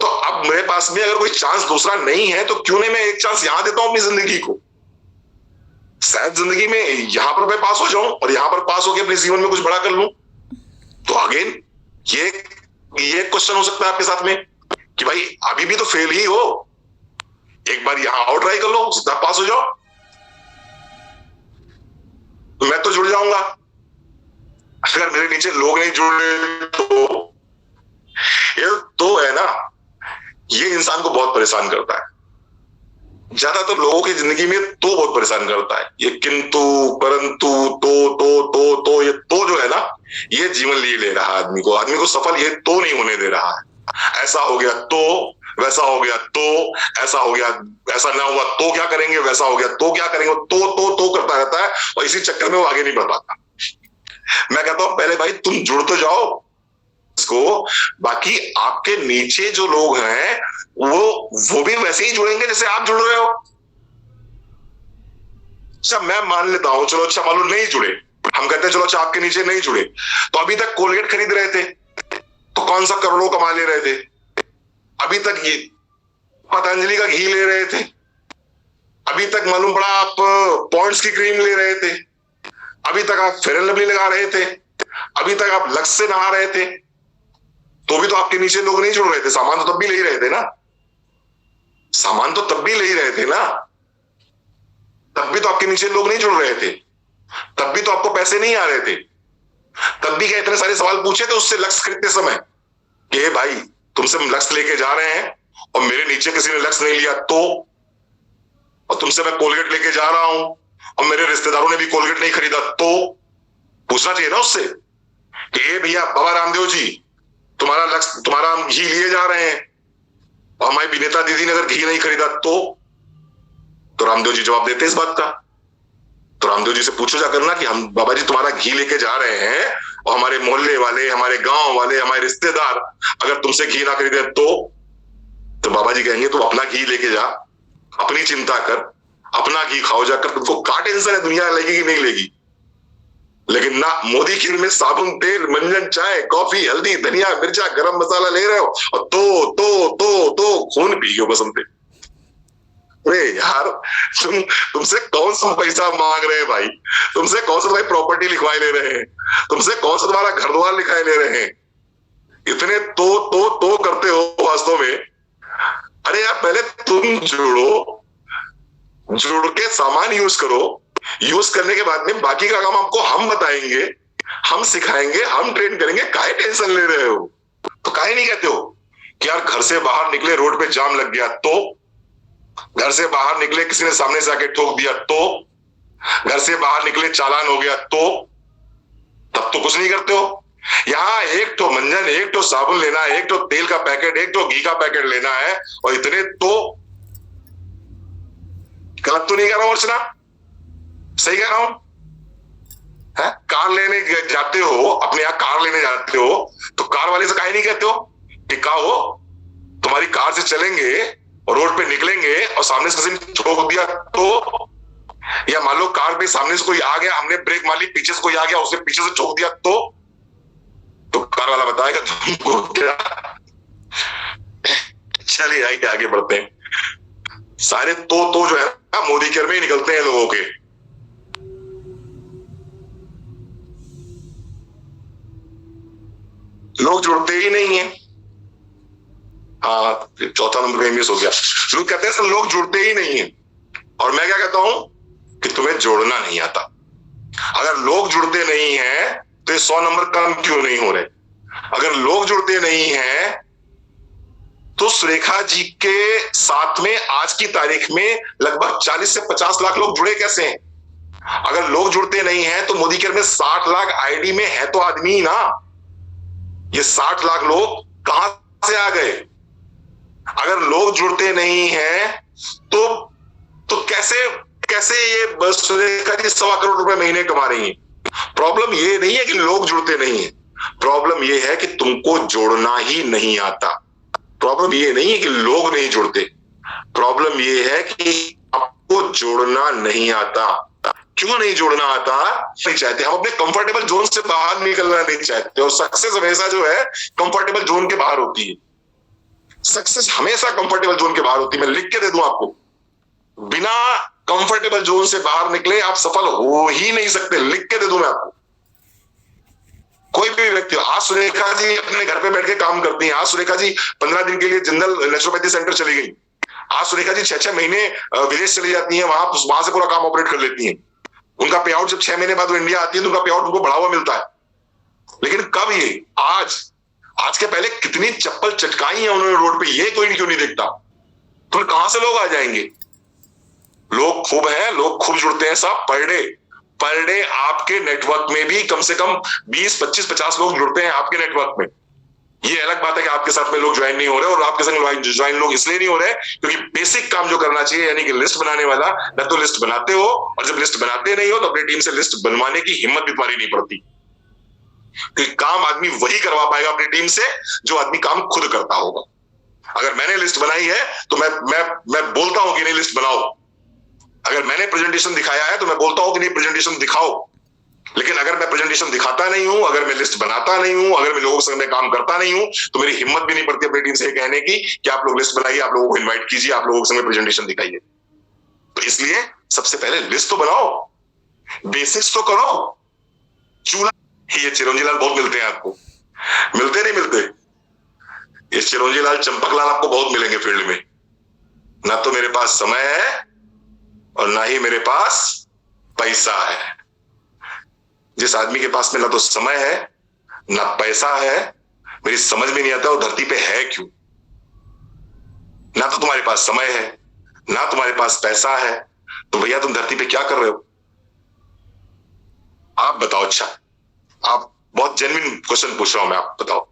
तो अब मेरे पास में अगर कोई चांस दूसरा नहीं है तो क्यों नहीं मैं एक चांस यहां देता हूं अपनी जिंदगी को? शायद जिंदगी में यहां पर मैं पास हो जाऊं और यहां पर पास होकर अपने जीवन में कुछ बड़ा कर लूं। तो अगेन ये क्वेश्चन हो सकता है आपके साथ में कि भाई अभी भी तो फेल ही हो, एक बार यहां और ट्राई कर लो, सीधा पास हो जाओ। तो मैं तो जुड़ जाऊंगा, अगर मेरे नीचे लोग नहीं जुड़ रहे तो ये तो है ना, ये इंसान को बहुत परेशान करता है। ज्यादातर लोगों की जिंदगी में तो बहुत परेशान करता है ये किंतु, परंतु, तो ये तो जो है ना, ये जीवन ले रहा है आदमी को सफल ये तो नहीं होने दे रहा है। ऐसा हो गया तो, वैसा हो गया तो, ऐसा हो गया, ऐसा ना हुआ तो क्या करेंगे, वैसा हो गया तो क्या करेंगे, तो करता रहता है और इसी चक्कर में वो आगे नहीं बढ़ पाता। मैं कहता हूं पहले भाई तुम जुड़ तो जाओ इसको, बाकी आपके नीचे जो लोग हैं वो भी वैसे ही जुड़ेंगे जैसे आप जुड़ रहे हो। अच्छा मैं मान लेता हूं, चलो अच्छा मान लो नहीं जुड़े, हम कहते हैं चलो अच्छा आपके नीचे नहीं जुड़े, तो अभी तक कोलगेट खरीद रहे थे तो कौन सा करोड़ों कमा ले रहे थे? अभी तक ये पतंजलि का घी ले रहे थे, अभी तक मालूम पड़ा आप पॉइंट्स की क्रीम ले रहे थे, अभी तक आप फेयर एंड लवली लगा रहे थे, अभी तक आप लक्स से नहा रहे थे, तो भी तो आपके नीचे लोग नहीं जुड़ रहे थे। सामान तो तब भी ले ही रहे थे ना, सामान तो तब भी ले ही रहे थे ना, तब भी तो आपके नीचे लोग नहीं जुड़ रहे थे, तब भी तो आपको पैसे नहीं आ रहे थे, तब भी क्या इतने सारे सवाल पूछे थे उससे लक्स खरीदते समय कि भाई तुमसे हम लक्स लेके जा रहे हैं और मेरे नीचे किसी ने लक्स नहीं लिया तो, और तुमसे मैं कोलगेट लेके जा रहा हूं और मेरे रिश्तेदारों ने भी कोलगेट नहीं खरीदा तो पूछना चाहिए ना उससे कि भैया बाबा रामदेव जी तुम्हारा घी लिए जा रहे हैं और हमारी विनेता दीदी ने अगर घी नहीं खरीदा तो रामदेव जी जवाब देते इस बात का। तो रामदेव जी से पूछो जा करना कि हम बाबा जी तुम्हारा घी लेके जा रहे हैं और हमारे मोहल्ले वाले, हमारे गांव वाले, हमारे रिश्तेदार अगर तुमसे घी ना खरीदे तो बाबा जी कहेंगे तुम अपना घी लेके जा, अपनी चिंता कर, अपना घी खाओ जाकर, तुमको क्या टेंशन है दुनिया लेगी कि नहीं लेगी। लेकिन ना, मोदी खीर में साबुन, तेल, मंजन, चाय, कॉफी, हल्दी, धनिया, मिर्चा, गरम मसाला ले रहे हो और तो खून पी गए बसंते। अरे यार तुमसे कौन सा पैसा मांग रहे हैं भाई, तुमसे कौन सा भाई प्रॉपर्टी लिखवाए ले रहे हैं, तुमसे कौन सा तुम्हारा घर द्वार लिखाए ले रहे हैं, इतने तो करते हो वास्तव में। अरे यार पहले तुम जुड़ के सामान यूज करो, यूज करने के बाद में बाकी का काम आपको हम बताएंगे, हम सिखाएंगे, हम ट्रेन करेंगे, काहे टेंशन ले रहे हो? तो काहे नहीं कहते हो कि यार घर से बाहर निकले रोड पे जाम लग गया तो, घर से बाहर निकले किसी ने सामने से आके ठोक दिया तो, घर से बाहर निकले चालान हो गया तो, तब तो कुछ नहीं करते हो। यहाँ एक तो मंजन, एक तो साबुन लेना है, एक तो तेल का पैकेट, एक तो घी का पैकेट लेना है और इतने तो, गलत तो नहीं कह रहा हूं अर्चना, सही कह रहा हूं? कार लेने जाते हो, अपने यहाँ कार लेने जाते हो तो कार वाले से काहे नहीं कहते हो कि का हो तुम्हारी कार से चलेंगे और रोड पे निकलेंगे और सामने से किसी ने ठोक दिया तो, या मान लो कार पे सामने से कोई आ गया, हमने ब्रेक मार ली, पीछे से कोई आ गया उसने पीछे से ठोक दिया तो कार वाला बताएगा तुमको क्या। चलिए आइए आगे बढ़ते हैं। सारे तो जो है ना मोदी केयर में ही निकलते हैं लोगों के। लोग जुड़ते ही नहीं है। हाँ, चौथा नंबर में मिस हो गया। लोग कहते हैं सर लोग जुड़ते ही नहीं है, और मैं क्या कहता हूं कि तुम्हें जोड़ना नहीं आता। अगर लोग जुड़ते नहीं है तो ये 100 नंबर कम क्यों नहीं हो रहे? अगर लोग जुड़ते नहीं है तो सुरेखा जी के साथ में आज की तारीख में लगभग 40 से 50 लाख लोग जुड़े कैसे हैं? अगर लोग जुड़ते नहीं है तो मोदी केयर में 60 लाख आईडी में है तो आदमी ना। ये 60 लाख लोग कहां से आ गए? अगर लोग जुड़ते नहीं है तो कैसे ये सुरेखा जी 1.25 करोड़ रुपए महीने कमा रही है? प्रॉब्लम ये नहीं है कि लोग जुड़ते नहीं है, प्रॉब्लम ये है कि तुमको जोड़ना ही नहीं आता। प्रॉब्लम ये नहीं है कि लोग नहीं जुड़ते, प्रॉब्लम ये है कि आपको जोड़ना नहीं आता। क्यों नहीं जोड़ना आता? नहीं चाहते, हम अपने कंफर्टेबल जोन से बाहर निकलना नहीं चाहते, और सक्सेस हमेशा जो है कंफर्टेबल जोन के बाहर होती है। सक्सेस हमेशा कंफर्टेबल जोन के बाहर होती है। मैं लिख के दे दूं आपको, बिना कंफर्टेबल जोन से बाहर निकले आप सफल हो ही नहीं सकते। लिख के दे दूं मैं आपको। कोई भी व्यक्ति, आज सुरेखा जी अपने घर पे बैठ के काम करती हैं। आज सुरेखा जी 15 दिन के लिए जिंदल नेचुरोपैथी सेंटर चली गई। आज सुरेखा जी 6-6 महीने विदेश चली जाती हैं, वहां से पूरा काम ऑपरेट कर लेती हैं। उनका पे आउट जब 6 महीने बाद वो इंडिया आती है तो उनका पे आउट उनको बढ़ा हुआ मिलता है। लेकिन कब ये आज के पहले कितनी चप्पल चटकाई है उन्होंने रोड पे, ये कोई क्यों नहीं देखता? तो कहां से लोग आ जाएंगे? लोग खूब हैं, लोग खूब जुड़ते हैं साहब। पर डे आपके नेटवर्क में भी कम से कम 20, 25, 50 लोग जुड़ते हैं आपके नेटवर्क में। ये अलग बात है कि आपके साथ में लोग ज्वाइन नहीं हो रहे, और आपके संग ज्वाइन लोग इसलिए नहीं हो रहे क्योंकि बेसिक काम जो करना चाहिए, यानी कि लिस्ट बनाने वाला, न तो लिस्ट बनाते हो, और जब लिस्ट बनाते नहीं हो तो अपनी टीम से लिस्ट बनवाने की हिम्मत भी तुम्हारी नहीं पड़ती। क्योंकि काम आदमी वही करवा पाएगा अपनी टीम से जो आदमी काम खुद करता होगा। अगर मैंने लिस्ट बनाई है तो मैं बोलता हूं कि नहीं लिस्ट बनाओ। अगर मैंने प्रेजेंटेशन दिखाया है तो मैं बोलता हूं कि नहीं प्रेजेंटेशन दिखाओ। लेकिन अगर मैं प्रेजेंटेशन दिखाता नहीं हूं, अगर मैं लिस्ट बनाता नहीं हूं, अगर मैं लोगों के संग में काम करता नहीं हूं, तो मेरी हिम्मत भी नहीं पड़ती अपनी टीम से कहने की कि आप लोग लिस्ट बनाइए, आप लोगों को इन्वाइट कीजिए, आप लोगों के संग में प्रेजेंटेशन दिखाइए। तो इसलिए सबसे पहले लिस्ट तो बनाओ, बेसिक्स तो करो। चूल्हा, ये चिरंजी लाल बहुत मिलते हैं आपको, मिलते नहीं मिलते? ये चिरंजी लाल, चंपक लाल आपको बहुत मिलेंगे फील्ड में। ना तो मेरे पास समय है और ना ही मेरे पास पैसा है। जिस आदमी के पास में ना तो समय है ना पैसा है, मेरी समझ में नहीं आता वो धरती पे है क्यों। ना तो तुम्हारे पास समय है ना तुम्हारे पास पैसा है, तो भैया तुम धरती पे क्या कर रहे हो? आप बताओ। अच्छा, आप बहुत जेन्युइन क्वेश्चन पूछ रहा हूं मैं, आप बताओ।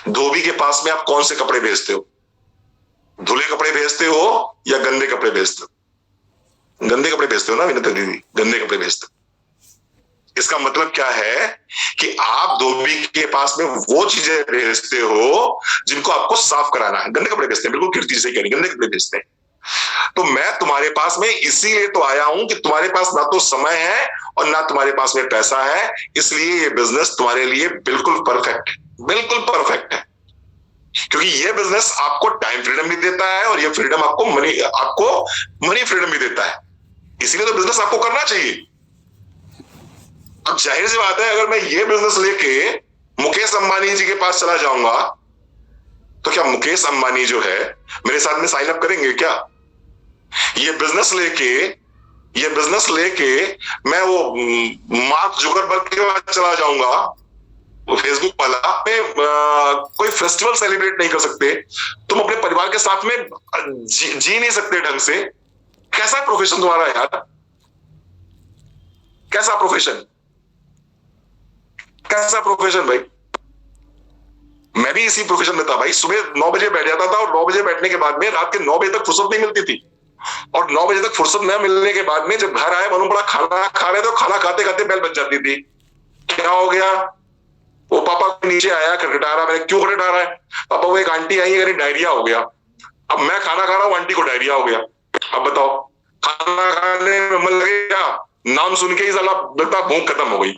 धोबी के पास में आप कौन से कपड़े भेजते हो? धुले कपड़े भेजते हो या गंदे कपड़े भेजते हो? गंदे कपड़े भेजते हो ना विनीता दीदी, गंदे कपड़े भेजते हो। इसका मतलब क्या है कि आप धोबी के पास में वो चीजें भेजते हो जिनको आपको साफ कराना है। गंदे कपड़े भेजते हैं, बिल्कुल कीर्ति से कह रही, गंदे कपड़े भेजते हैं। तो मैं तुम्हारे पास में इसीलिए तो आया हूं कि तुम्हारे पास ना तो समय है और ना तुम्हारे पास में पैसा है, इसलिए ये बिजनेस तुम्हारे लिए बिल्कुल परफेक्ट है, बिल्कुल परफेक्ट है। क्योंकि ये बिजनेस आपको टाइम फ्रीडम भी देता है और ये फ्रीडम आपको मनी फ्रीडम भी देता है। इसीलिए तो बिजनेस आपको करना चाहिए। अब जाहिर सी बात है, अगर मैं ये बिजनेस लेके मुकेश अंबानी जी के पास चला जाऊंगा तो क्या मुकेश अंबानी जो है मेरे साथ में साइन अप करेंगे क्या? ये बिजनेस लेके मैं वो मार्क जुकरबर्ग के पास चला जाऊंगा, वो फेसबुक वाला, कोई फेस्टिवल सेलिब्रेट नहीं कर सकते, तुम अपने परिवार के साथ में जी नहीं सकते ढंग से। कैसा प्रोफेशन तुम्हारा यार? कैसा प्रोफेशन भाई? मैं भी इसी प्रोफेशन में था भाई। सुबह 9 बजे बैठ जाता था और 9 बजे बैठने के बाद में रात के 9 बजे तक फुर्सत नहीं मिलती थी। और 9 बजे तक फुर्सत न मिलने के बाद में जब घर आए, मालूम पड़ा खाना खा रहे, तो खाना खाते खाते बेल बज जाती थी। क्या हो गया? वो पापा नीचे आया, खटखटा रहा। मैंने क्यों खटखटा रहा है? पापा वो एक आंटी आई, अगर डायरिया हो गया। अब मैं खाना खा रहा हूँ, आंटी को डायरिया हो गया। अब बताओ, खाना खाने में मन लगे क्या? नाम सुन के ही साला लगता भूख खत्म हो गई।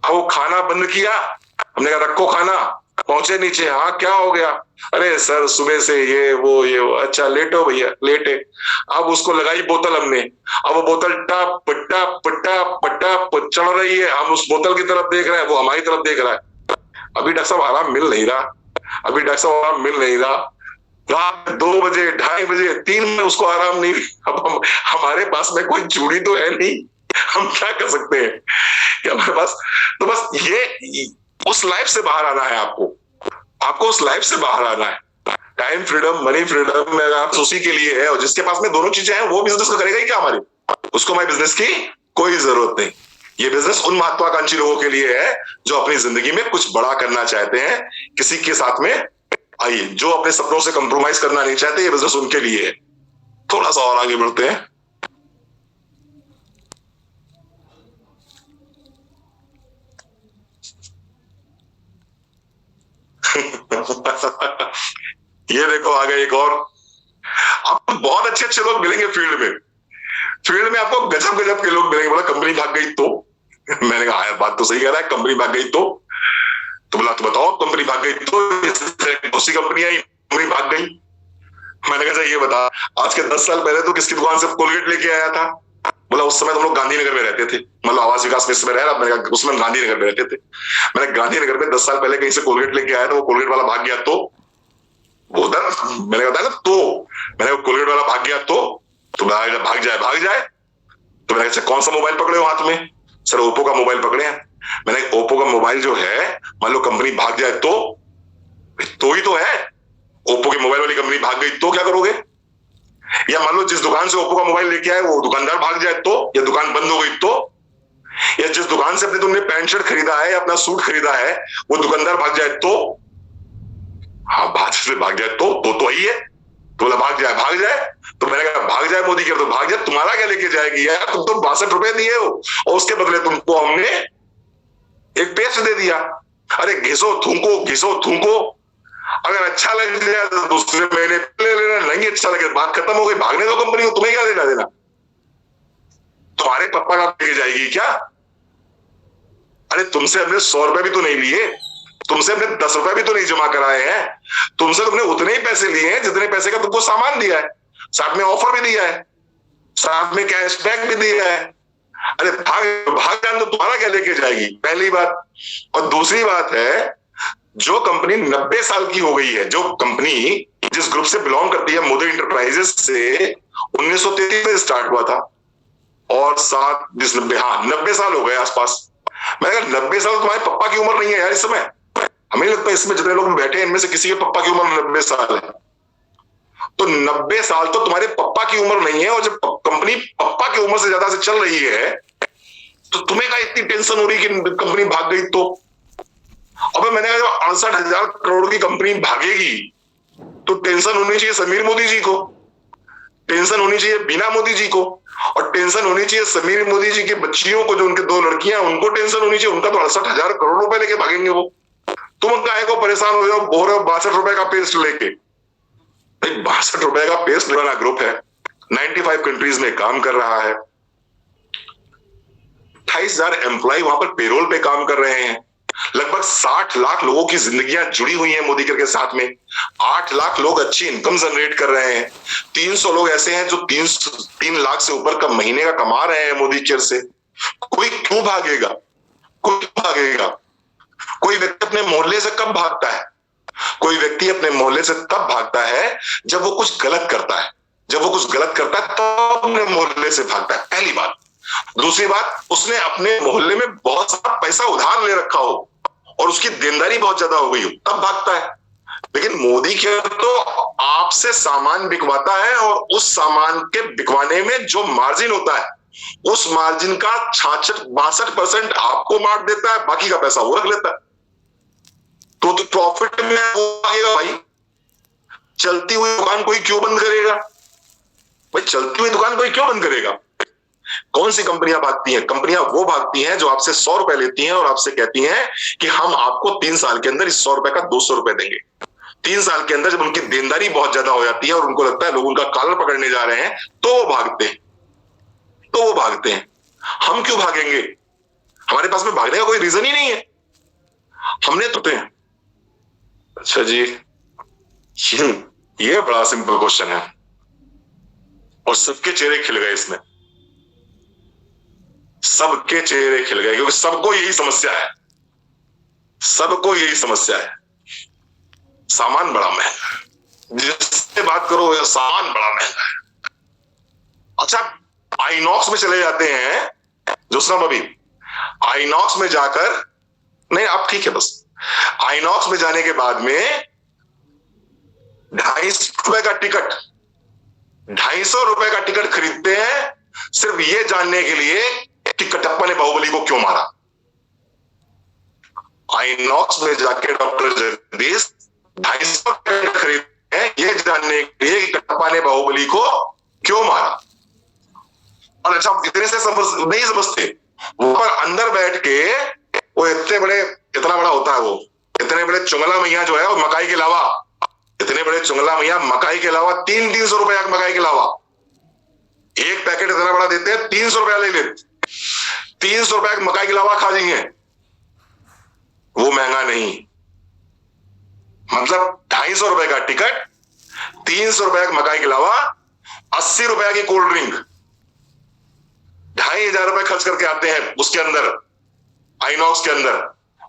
अब वो खाना बंद किया, हमने कहा रखो खाना, पहुंचे नीचे, हाँ क्या हो गया? अरे सर सुबह से ये वो। अच्छा लेटो भैया, लेटे। अब उसको लगाई बोतल हमने, अब वो बोतल टप टप टप टप चढ़ रही है, हम उस बोतल की तरफ देख रहे हैं, वो हमारी तरफ देख रहा है। अभी डॉक्टर साहब आराम मिल नहीं रहा, अभी डॉक्टर साहब आराम मिल नहीं रहा। रात 2 बजे, 2:30 बजे, 3 में उसको आराम नहीं। अब हमारे पास में कोई चूड़ी तो है नहीं, हम क्या कर सकते हैं कि हमारे पास। तो बस ये उस लाइफ से बाहर आना है आपको, आपको उस लाइफ से बाहर आना है। टाइम फ्रीडम, मनी फ्रीडम आप उसी के लिए है, और जिसके पास में दोनों चीजें हैं वो बिजनेस करेगा ही क्या हमारे? उसको हमारे बिजनेस की कोई जरूरत नहीं। ये बिजनेस उन महत्वाकांक्षी लोगों के लिए है जो अपनी जिंदगी में कुछ बड़ा करना चाहते हैं, किसी के साथ में आइए, जो अपने सपनों से कंप्रोमाइज करना नहीं चाहते, ये बिजनेस उनके लिए है। थोड़ा सा और आगे बढ़ते हैं। ये देखो आ गए एक और। आपको बहुत अच्छे अच्छे लोग मिलेंगे फील्ड में, फील्ड में आपको गजब गजब के लोग मिलेंगे। बोला कंपनी भाग गई तो? मैंने कहा यार बात तो सही कह रहा है, कंपनी भाग गई तो बोला तो बताओ कंपनी भाग गई तो? दूसरी कंपनी आई, कंपनी भाग गई। मैंने कहा ये बता, आज के 10 साल पहले तो किसकी दुकान से कोलगेट लेके आया था? बोला उस समय तो हम लोग गांधीनगर में रहते थे, मतलब आवास विकास मित्र में रह रहा। मैंने कहा उसमें गांधीनगर में रहते थे। मैंने गांधीनगर में 10 साल पहले कहीं से कोलगेट लेके आया था, वो कोलगेट वाला भाग गया तो? वो उधर मैंने बताया ना, तो मैंने कोलगेट वाला भाग गया तो भाग जाए भाग जाए। तो मैंने कहा कौन सा मोबाइल पकड़े हो हाथ में? सर ओप्पो का मोबाइल पकड़े हैं। मैंने ओप्पो का मोबाइल जो है, मान लो कंपनी भाग जाए तो ही तो है। ओप्पो की मोबाइल वाली कंपनी भाग गई तो क्या करोगे? या मान लो जिस दुकान से ओप्पो का मोबाइल लेके आए वो दुकानदार भाग जाए तो? या दुकान बंद हो गई तो? या जिस दुकान से अपने तुमने पैंट शर्ट खरीदा है, अपना सूट खरीदा है, वो दुकानदार भाग जाए तो? हाँ भाग जाए तो ही है। तो बोला भाग जाए। तो मैंने कहा भाग जाए मोदी की तो भाग जाए, तुम्हारा क्या लेके जाएगी यार? तुम तो 62 रुपए दिए हो और उसके बदले तुमको हमने एक पेस्ट दे दिया। अरे घिसो थूको, अगर अच्छा लग जाए तो दूसरे महीने ले लेना, नहीं अच्छा लगे बात खत्म हो गई, भागने दो कंपनी को, तुम्हें क्या लेना देना? तुम्हारे पापा का लेके जाएगी क्या? अरे तुमसे हमने 100 रुपए भी तो नहीं लिए, तुमसे हमने 10 रुपए भी तो नहीं जमा कराए हैं, तुमने उतने ही पैसे लिए हैं जितने पैसे का तुमको सामान दिया है, साथ में ऑफर भी दिया है, साथ में कैशबैक भी दिया है। अरे भाग जान तो तुम्हारा क्या लेके जाएगी, पहली बात। और दूसरी बात है, जो कंपनी 90 साल की हो गई है, जो कंपनी जिस ग्रुप से बिलोंग करती है, मोदी इंटरप्राइजेस से 1933 में स्टार्ट हुआ था और 90 साल हो गए आसपास। मैंने कहा 90 साल तुम्हारे पप्पा की उम्र नहीं है यार इस समय। हमें लगता है इसमें जितने लोग बैठे हैं इनमें से किसी के पप्पा की उम्र 90 साल है। तो 90 साल तो तुम्हारे पप्पा की उम्र नहीं है, और जब कंपनी पप्पा की उम्र से ज्यादा से चल रही है तो तुम्हें क्या इतनी टेंशन हो रही कि कंपनी भाग गई तो? अबे मैंने कहा जब 68,000 करोड़ की कंपनी भागेगी तो टेंशन होनी चाहिए समीर मोदी जी को, टेंशन होनी चाहिए बीना मोदी जी को, और टेंशन होनी चाहिए समीर मोदी जी की बच्चियों को, जो उनके 2 लड़कियां, उनको टेंशन होनी चाहिए। उनका तो 68,000 करोड़ रुपए लेके भागेंगे वो। तुम काहे को परेशान हो जाओ, बोल रहे हो 62 रुपए का पेस्ट लेके? 62 रुपए का पेस्ट बना ग्रुप है, 95 कंट्रीज में काम कर रहा है, 28,000 एम्प्लॉय वहां पर पेरोल पे काम कर रहे हैं, लगभग 60 लाख लोगों की जिंदगियां जुड़ी हुई हैं मोदी केयर के साथ में, 8 लाख लोग अच्छी इनकम जनरेट कर रहे हैं, 300 लोग ऐसे हैं जो 3 लाख से ऊपर का महीने का कमा रहे हैं मोदी केयर से। कोई क्यों भागेगा? कोई व्यक्ति अपने मोहल्ले से कब भागता है? कोई व्यक्ति अपने मोहल्ले से तब भागता है जब वो कुछ गलत करता है, तो अपने मोहल्ले से भागता है, पहली बात। दूसरी बात, उसने अपने मोहल्ले में बहुत सारा पैसा उधार ले रखा हो और उसकी देनदारी बहुत ज्यादा हो गई हो, तब भागता है। लेकिन मोदी केयर तो आपसे सामान बिकवाता है और उस सामान के बिकवाने में जो मार्जिन होता है, उस मार्जिन का 66-62% आपको बांट देता है, बाकी का पैसा वो रख लेता है। तो प्रॉफिट में आएगा भाई। चलती हुई दुकान कोई क्यों बंद करेगा भाई? चलती हुई दुकान कोई क्यों बंद करेगा? कौन सी कंपनियां भागती हैं? कंपनियां वो भागती हैं जो आपसे 100 रुपए लेती हैं और आपसे कहती हैं कि हम आपको 3 साल के अंदर इस 100 रुपए का 200 रुपए देंगे। 3 साल के अंदर जब उनकी देनदारी बहुत ज्यादा हो जाती है और उनको लगता है लोग उनका कॉलर पकड़ने जा रहे हैं, तो वो भागते हैं। हम क्यों भागेंगे? हमारे पास में भागने का कोई रीजन ही नहीं है। हमने तो अच्छा जी, ये बड़ा सिंपल क्वेश्चन है और सबके चेहरे खिल गए इसमें, सबके चेहरे खिल गए, क्योंकि सबको यही समस्या है, सामान बड़ा महंगा है। जिससे बात करो सामान बड़ा महंगा है। अच्छा, आइनॉक्स में चले जाते हैं जोशना भाभी, आइनॉक्स में जाकर, नहीं आप ठीक है, बस आइनॉक्स में जाने के बाद में 250 रुपए का टिकट, 250 रुपए का टिकट खरीदते हैं सिर्फ ये जानने के लिए कि कटप्पा ने बाहुबली को क्यों मारा। आइनॉक्स में जाके डॉक्टर जगदीश 250 रुपए का खरीदते हैं ये जानने के लिए कि कटप्पा ने बाहुबली को क्यों मारा। और अच्छा, इतने से नहीं समझते, वो पर अंदर बैठ के वो इतना बड़ा होता है, वो इतने बड़े चुंगला मैया जो है वो मकाई के अलावा, इतने बड़े चुंगला मैया मकाई के अलावा 300 रुपए मकाई के अलावा एक पैकेट इतना बड़ा देते हैं, 300 रुपया ले लेते, 300 रुपए मकाई के अलावा खा लेंगे, वो महंगा नहीं। मतलब 250 रुपए का टिकट, 300 रुपए मकाई के अलावा 80 रुपया की कोल्ड ड्रिंक, 2500 रुपए खर्च करके आते हैं उसके अंदर, आइनॉक्स के अंदर।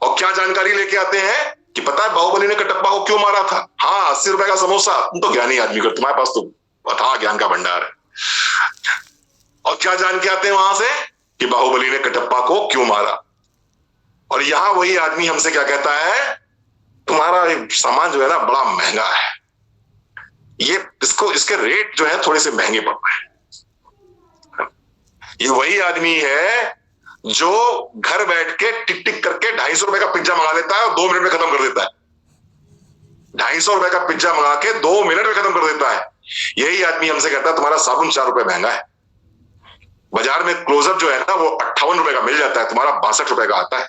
और क्या जानकारी लेके आते हैं कि पता है बाहुबली ने कटप्पा को क्यों मारा था? हाँ, 80 रुपए का समोसा। तुम तो ज्ञानी आदमी कर, तुम्हारे पास तो अथाह ज्ञान का भंडार है। और क्या जान के आते हैं वहां से कि बाहुबली ने कटप्पा को क्यों मारा। और यहां वही आदमी हमसे क्या कहता है, तुम्हारा सामान जो है ना बड़ा महंगा है, ये इसके रेट जो है थोड़े से महंगे पड़ रहे हैं। ये वही आदमी है जो घर बैठ के टिक टिक करके 250 रुपए का पिज्जा मंगा लेता है और 2 मिनट में खत्म कर देता है। 250 रुपए का पिज्जा मंगा के 2 मिनट में खत्म कर देता है। यही आदमी हमसे कहता है तुम्हारा साबुन 4 रुपए महंगा है। बाजार में क्लोजअप जो है ना वो 58 रुपए का मिल जाता है, तुम्हारा 62 रुपए का आता है।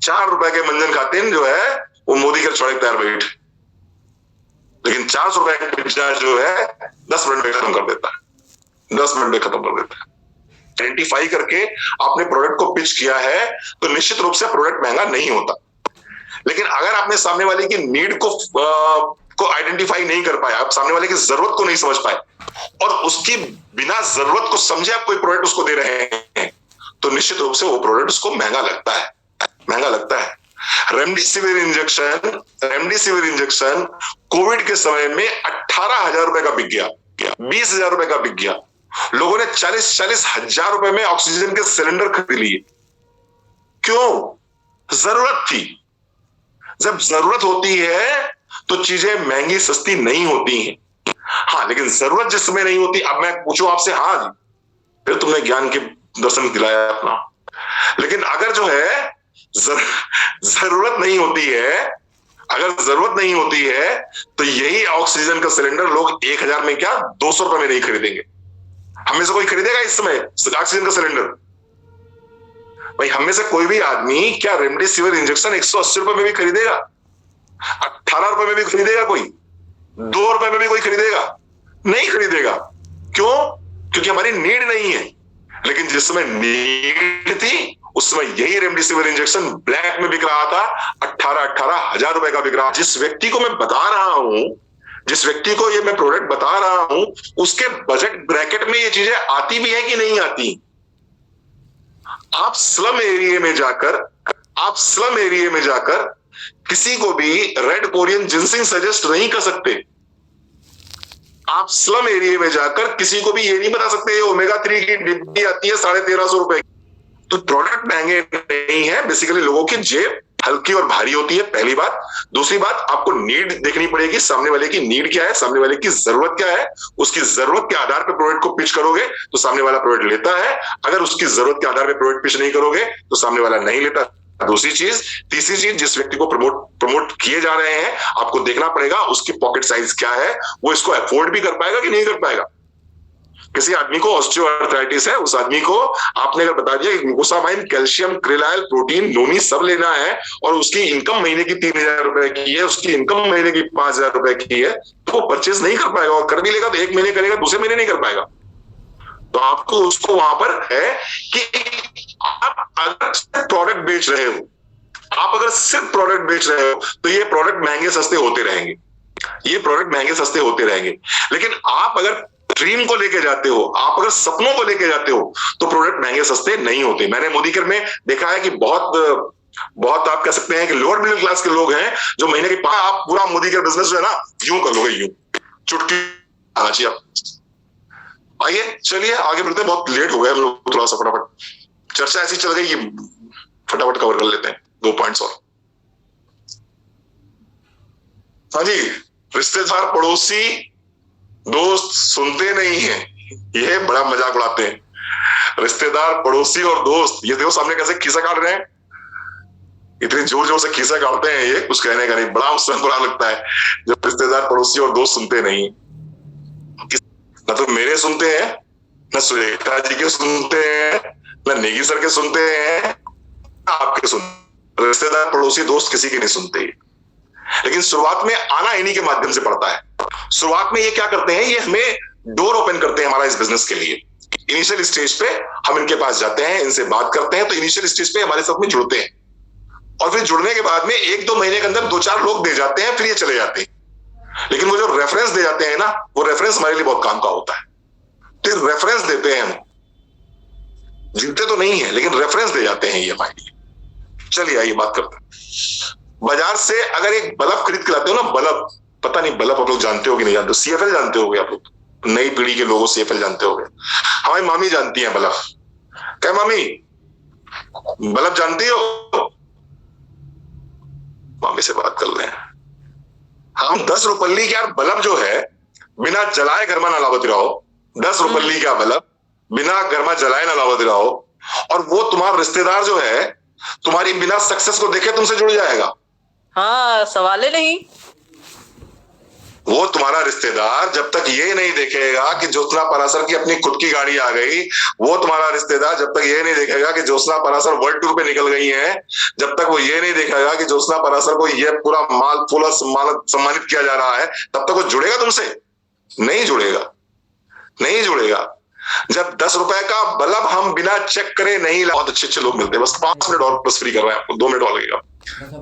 4 रुपए के मंजन खाते हैं जो है वो मोदी के सड़क तैयार बैठ, लेकिन 400 रुपए का पिज्जा जो है 10 मिनट में खत्म कर देता है, 10 मिनट में खत्म कर देता है। आइडेंटिफाई करके आपने प्रोडक्ट को पिच किया है तो निश्चित रूप से प्रोडक्ट महंगा नहीं होता। लेकिन अगर आपने सामने वाले की नीड को आइडेंटिफाई नहीं कर पाए, आप सामने वाले की जरूरत को नहीं समझ पाए और उसकी बिना जरूरत को समझे आप कोई प्रोडक्ट उसको दे रहे हैं, तो निश्चित रूप से वो प्रोडक्ट उसको महंगा लगता है। रेमडेसिविर इंजेक्शन कोविड के समय में 18,000 रुपए का बिक गया, 20,000 रुपए का बिक गया। लोगों ने 40-40 हजार रुपए में ऑक्सीजन के सिलेंडर खरीद लिए। क्यों? जरूरत थी। जब जरूरत होती है तो चीजें महंगी सस्ती नहीं होती हैं। हाँ, लेकिन जरूरत जिस समय नहीं होती, अब मैं पूछूं आपसे, हाँ जी, फिर तुमने ज्ञान के दर्शन दिलाया अपना। लेकिन अगर जो है जरूरत नहीं होती है, अगर जरूरत नहीं होती है तो यही ऑक्सीजन का सिलेंडर लोग 1000 में क्या 200 रुपए में नहीं खरीदेंगे। हमें से कोई खरीदेगा इस समय ऑक्सीजन का सिलेंडर? भाई हमें से कोई भी आदमी क्या रेमडेसिविर इंजेक्शन 180 रुपए में भी खरीदेगा? 18 रुपए में भी खरीदेगा कोई? 2 रुपए में भी कोई खरीदेगा? नहीं खरीदेगा। क्यों? क्योंकि हमारी नीड नहीं है। लेकिन जिस समय नीड थी उस समय यही रेमडेसिविर इंजेक्शन ब्लैक में बिक रहा था, 18 हजार रुपए का बिक रहा। जिस व्यक्ति को मैं बता रहा हूं, जिस व्यक्ति को ये मैं प्रोडक्ट बता रहा हूं, उसके बजट ब्रैकेट में ये चीजें आती भी है कि नहीं आती? आप स्लम एरिया में जाकर किसी को भी रेड कोरियन जिनसिंग सजेस्ट नहीं कर सकते। आप स्लम एरिया में जाकर किसी को भी ये नहीं बता सकते ओमेगा 3 की डिब्बी आती है 1350 रुपए। तो प्रोडक्ट महंगे नहीं है, बेसिकली लोगों की जेब हल्की और भारी होती है, पहली बात। दूसरी बात, आपको नीड देखनी पड़ेगी, सामने वाले की नीड क्या है, सामने वाले की जरूरत क्या है। उसकी जरूरत के आधार पर प्रोडक्ट को पिच करोगे तो सामने वाला प्रोडक्ट लेता है। अगर उसकी जरूरत के आधार पर प्रोडक्ट पिच नहीं करोगे तो सामने वाला नहीं लेता। दूसरी चीज, तीसरी चीज, जिस व्यक्ति को प्रमोट किए जा रहे हैं आपको देखना पड़ेगा उसकी पॉकेट साइज क्या है, वो इसको अफोर्ड भी कर पाएगा कि नहीं कर पाएगा। किसी आदमी को ऑस्टियोआर्थराइटिस है, उस आदमी को आपने अगर बता दिया कि ग्लूकोसामाइन, कैल्शियम, क्रिलाइल, प्रोटीन, नोनी सब लेना है और उसकी इनकम महीने की 3,000 रुपए की है, उसकी इनकम महीने की 5,000 रुपए की है, तो वो परचेज नहीं कर पाएगा, और कर भी लेगा तो 1 महीने करेगा, दूसरे महीने नहीं कर पाएगा। तो आपको उसको वहां पर है कि आप अगर प्रोडक्ट बेच रहे हो, आप अगर सिर्फ प्रोडक्ट बेच रहे हो तो ये प्रोडक्ट महंगे सस्ते होते रहेंगे, ये प्रोडक्ट महंगे सस्ते होते रहेंगे। लेकिन आप अगर ड्रीम को लेके जाते हो, आप अगर सपनों को लेके जाते हो, तो प्रोडक्ट महंगे सस्ते नहीं होते। मैंने मोदी केयर में देखा है कि बहुत आप कह सकते हैं कि लोअर मिडिल क्लास के लोग हैं जो महीने के आप पूरा मोदी केयर बिजनेस जो है ना यूं कर लोगे, यूं चुटकी आना चाहिए। आइए चलिए आगे बढ़ते हैं, बहुत लेट हो गया हम लोग, थोड़ा सा फटाफट चर्चा ऐसी चल गई कि फटाफट कवर कर लेते हैं 2 पॉइंट्स और। हाँ जी, रिश्तेदार, पड़ोसी, दोस्त सुनते नहीं है, ये बड़ा मजाक उड़ाते हैं। रिश्तेदार, पड़ोसी और दोस्त, ये देखो सामने कैसे खीसा काट रहे हैं, इतनी जोर जोर से खीसा काटते हैं, ये कुछ कहने का नहीं, बड़ा उससे बुरा लगता है जब रिश्तेदार, पड़ोसी और दोस्त सुनते नहीं। ना तो मेरे सुनते हैं, ना सुरेखा जी के सुनते हैं, ना नेगी सर के सुनते हैं, आपके सुनते। रिश्तेदार, पड़ोसी, दोस्त किसी के नहीं सुनते। लेकिन शुरुआत में आना इन्हीं के माध्यम से पड़ता है। शुरुआत में ये क्या करते हैं, ये हमें डोर ओपन करते हैं हमारा इस बिजनेस के लिए। इनिशियल स्टेज पे हम इनके पास जाते हैं, इनसे बात करते हैं, तो इनिशियल स्टेज पे हमारे साथ में जुड़ते हैं, और फिर जुड़ने के बाद में 1-2 महीने के अंदर 2-4 लोग दे जाते हैं, फिर ये चले जाते हैं। लेकिन वो जो रेफरेंस दे जाते हैं ना, वो रेफरेंस हमारे लिए बहुत काम का होता है। तो रेफरेंस देते हैं हम, जीतते तो नहीं है लेकिन रेफरेंस दे जाते हैं ये हमारे लिए। चलिए आइए बात करते हैं। बाजार से अगर एक बल्ब खरीद के लाते हो ना, बल्ब, पता नहीं बल्ब आप लोग जानते हो कि नहीं जानते हो, सीएफएल जानते होगे आप लोग, नई पीढ़ी के लोगों सीएफएल जानते होगे। हमारी मामी जानती है बल्ब। क्या मामी, बल्ब जानती हो? मामी से बात कर लें। हम 10 रुपल्ली का बल्ब जो है बिना जलाए घर में ना लावत रहो, 10 रुपल्ली का बल्ब बिना घर में जलाए ना लावत रहो, और वो तुम्हारा रिश्तेदार जो है तुम्हारी बिना सक्सेस को देखे तुमसे जुड़ जाएगा। हाँ, सवाल ही नहीं। वो तुम्हारा रिश्तेदार जब तक ये नहीं देखेगा कि ज्योत्सना पराशर की अपनी खुद की गाड़ी आ गई, वो तुम्हारा रिश्तेदार जब तक ये नहीं देखेगा कि ज्योत्सना पराशर वर्ल्ड टूर पे निकल गई है, जब तक वो ये नहीं देखेगा कि ज्योत्सना पराशर को ये पूरा माल फूला सम्मानित किया जा रहा है, तब तक वो जुड़ेगा तुमसे? नहीं जुड़ेगा, नहीं जुड़ेगा। जब 10 रुपए का बल्ब हम बिना चेक करे नहीं, बहुत अच्छे लोग मिलते हैं, बस 5 मिनट और प्लस फ्री कर रहे हैं आपको, 2 मिनट और लगेगा।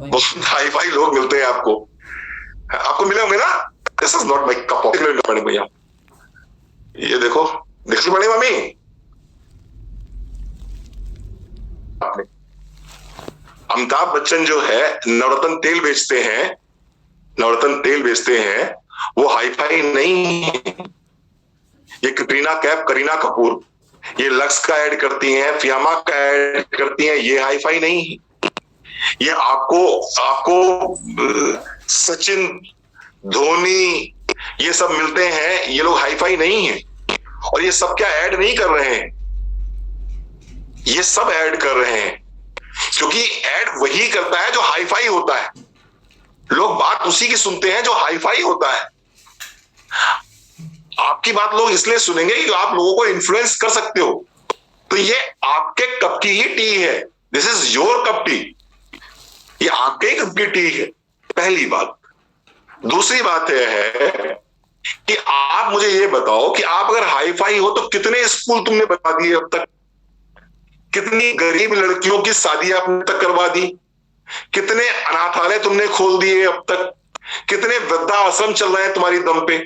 बहुत हाई फाई लोग मिलते हैं आपको मिले होंगे ना। This is not my cup of T भैया। ये देखो, देखनी पड़ी मम्मी आपने। अमिताभ बच्चन जो है नवरत्न तेल बेचते हैं, नवरत्न तेल बेचते हैं, वो हाई फाई नहीं है। ये करीना कपूर ये लक्स का ऐड करती हैं, फियामा का ऐड करती हैं, ये हाई फाई नहीं है। ये आपको सचिन, धोनी, ये सब मिलते हैं, ये लोग हाई फाई नहीं है। और ये सब क्या ऐड नहीं कर रहे हैं, ये सब ऐड कर रहे हैं क्योंकि ऐड वही करता है जो हाई फाई होता है। लोग बात उसी की सुनते हैं जो हाई फाई होता है। आपकी बात लोग इसलिए सुनेंगे कि आप लोगों को इन्फ्लुएंस कर सकते हो। तो ये आपके कप की ही टी है, this is your cup T, ये आपके ही कप की टी है, पहली बात। दूसरी बात यह है कि आप मुझे ये बताओ कि आप अगर हाई फाई हो तो कितने स्कूल तुमने बता दिए अब तक, कितनी गरीब लड़कियों की शादी आपने तक करवा दी, कितने अनाथालय तुमने खोल दिए अब तक, कितने वृद्धाश्रम चल रहे हैं तुम्हारी दम पे।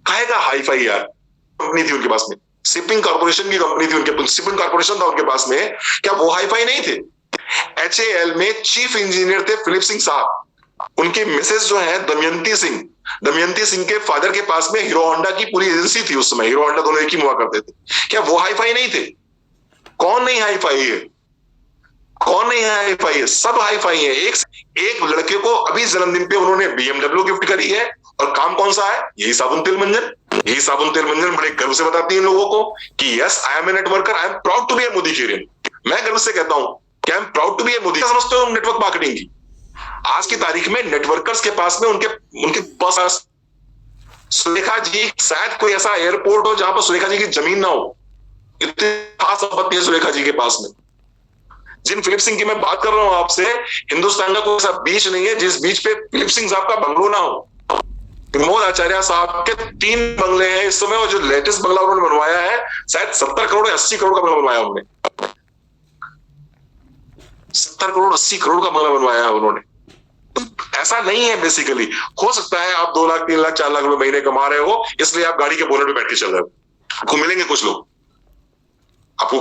कहेगा हाई फाई यार, कंपनी थी उनके पास में, शिपिंग कॉर्पोरेशन की कंपनी थी उनके, शिपिंग कॉर्पोरेशन था उनके पास में, क्या वो हाई फाई नहीं थे? HAL में चीफ इंजीनियर थे फिलिप सिंह साहब, उनकी मिसेस जो है दमयंती सिंह के फादर के पास में हीरो होंडा की पूरी एजेंसी थी उस समय, हीरो होंडा दोनों एक ही हुआ करते थे। क्या वो हाई फाई नहीं थे? कौन नहीं हाई फाई है, कौन नहीं हाई फाई है? सब हाई फाई है। एक लड़के को अभी जन्मदिन पे उन्होंने BMW गिफ्ट करी है, और काम कौन सा है? यही साबुन तेल मंजन। यही साबुन तेल मंजन बड़े गर्व से बताती है लोगों को कि yes I am a networker, I am proud to be a Modicarian. मैं गर्व से कहता हूं कि I am proud to be a Modi. समझते हो नेटवर्क मार्केटिंग की? आज की तारीख में नेटवर्कर्स के पास में उनके पास सुलेखा जी, शायद कोई ऐसा एयरपोर्ट हो जहां पर सुलेखा जी की जमीन ना हो, इतनी खास संपत्ति है सुलेखा जी के पास में। जिन फिलिप सिंह की मैं बात कर रहा हूं आपसे, हिंदुस्तान का कोई ऐसा बीच नहीं है जिस बीच पे फिलिप सिंह साहब का बंगलो ना हो। प्रमोद आचार्य साहब के 3 बंगले हैं इस समय, और जो लेटेस्ट बंगला उन्होंने बनवाया है शायद 70 करोड़ 80 करोड़ का बंगला बनवाया उन्होंने। 70 करोड़ 80 करोड़ का बंगला बनवाया है उन्होंने। ऐसा नहीं है बेसिकली। हो सकता है आप 2 लाख 3 लाख 4 लाख रुपए महीने कमा रहे हो, इसलिए आप गाड़ी के बोनट पे बैठ के चल रहे हो। आपको मिलेंगे कुछ लोग, आपको